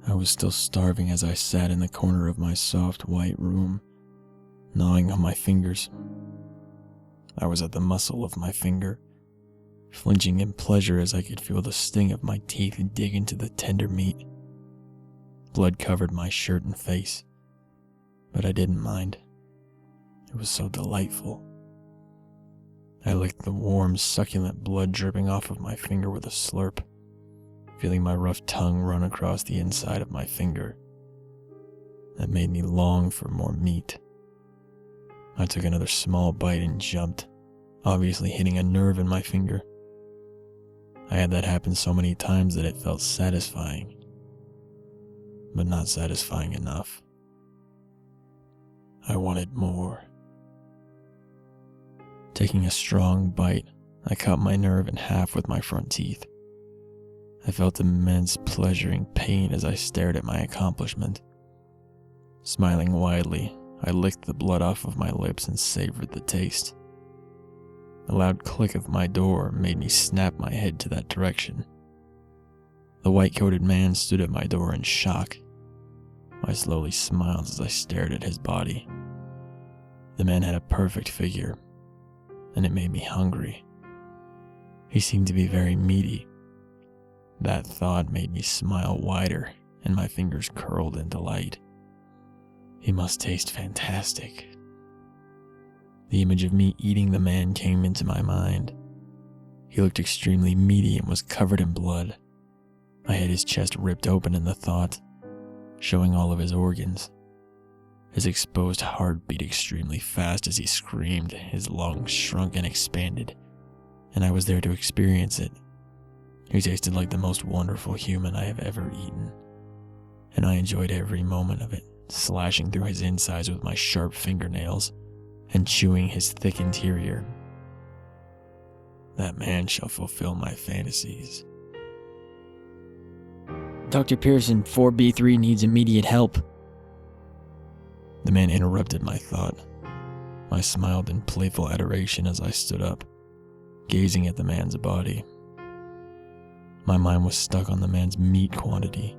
I was still starving as I sat in the corner of my soft white room, gnawing on my fingers. I was at the muscle of my finger, flinching in pleasure as I could feel the sting of my teeth dig into the tender meat. Blood covered my shirt and face, but I didn't mind. It was so delightful. I licked the warm, succulent blood dripping off of my finger with a slurp, feeling my rough tongue run across the inside of my finger. That made me long for more meat. I took another small bite and jumped, obviously hitting a nerve in my finger. I had that happen so many times that it felt satisfying, but not satisfying enough. I wanted more. Taking a strong bite, I cut my nerve in half with my front teeth. I felt immense pleasure and pain as I stared at my accomplishment. Smiling widely, I licked the blood off of my lips and savored the taste. A loud click of my door made me snap my head to that direction. The white-coated man stood at my door in shock. I slowly smiled as I stared at his body. The man had a perfect figure, and it made me hungry. He seemed to be very meaty. That thought made me smile wider, and my fingers curled in delight. He must taste fantastic. The image of me eating the man came into my mind. He looked extremely meaty and was covered in blood. I had his chest ripped open in the thought, showing all of his organs. His exposed heart beat extremely fast as he screamed, his lungs shrunk and expanded, and I was there to experience it. He tasted like the most wonderful human I have ever eaten, and I enjoyed every moment of it, slashing through his insides with my sharp fingernails and chewing his thick interior. That man shall fulfill my fantasies. Dr. Pearson, 4B3 needs immediate help. The man interrupted my thought. I smiled in playful adoration as I stood up, gazing at the man's body. My mind was stuck on the man's meat quantity.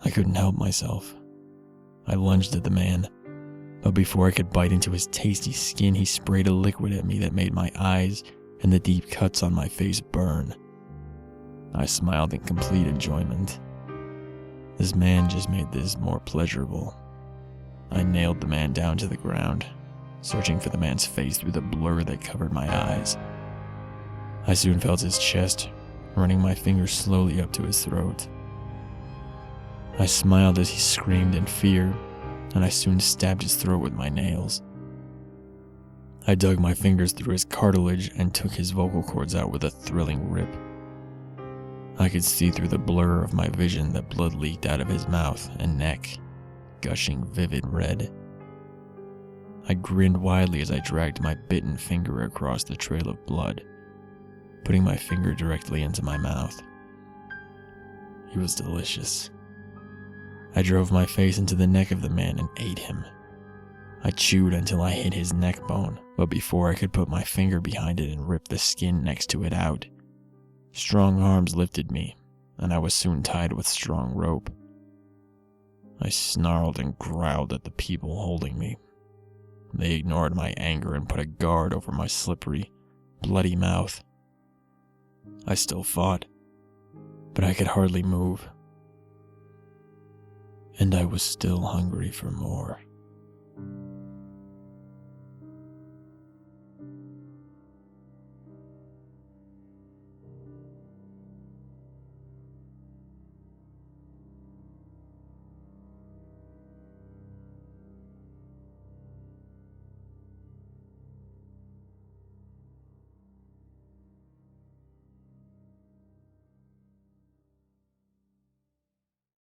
I couldn't help myself. I lunged at the man, but before I could bite into his tasty skin, he sprayed a liquid at me that made my eyes and the deep cuts on my face burn. I smiled in complete enjoyment. This man just made this more pleasurable. I nailed the man down to the ground, searching for the man's face through the blur that covered my eyes. I soon felt his chest, running my fingers slowly up to his throat. I smiled as he screamed in fear, and I soon stabbed his throat with my nails. I dug my fingers through his cartilage and took his vocal cords out with a thrilling rip. I could see through the blur of my vision that blood leaked out of his mouth and neck, gushing vivid red. I grinned widely as I dragged my bitten finger across the trail of blood, putting my finger directly into my mouth. He was delicious. I drove my face into the neck of the man and ate him. I chewed until I hit his neck bone, but before I could put my finger behind it and rip the skin next to it out, strong arms lifted me, and I was soon tied with strong rope. I snarled and growled at the people holding me. They ignored my anger and put a guard over my slippery, bloody mouth. I still fought, but I could hardly move. And I was still hungry for more.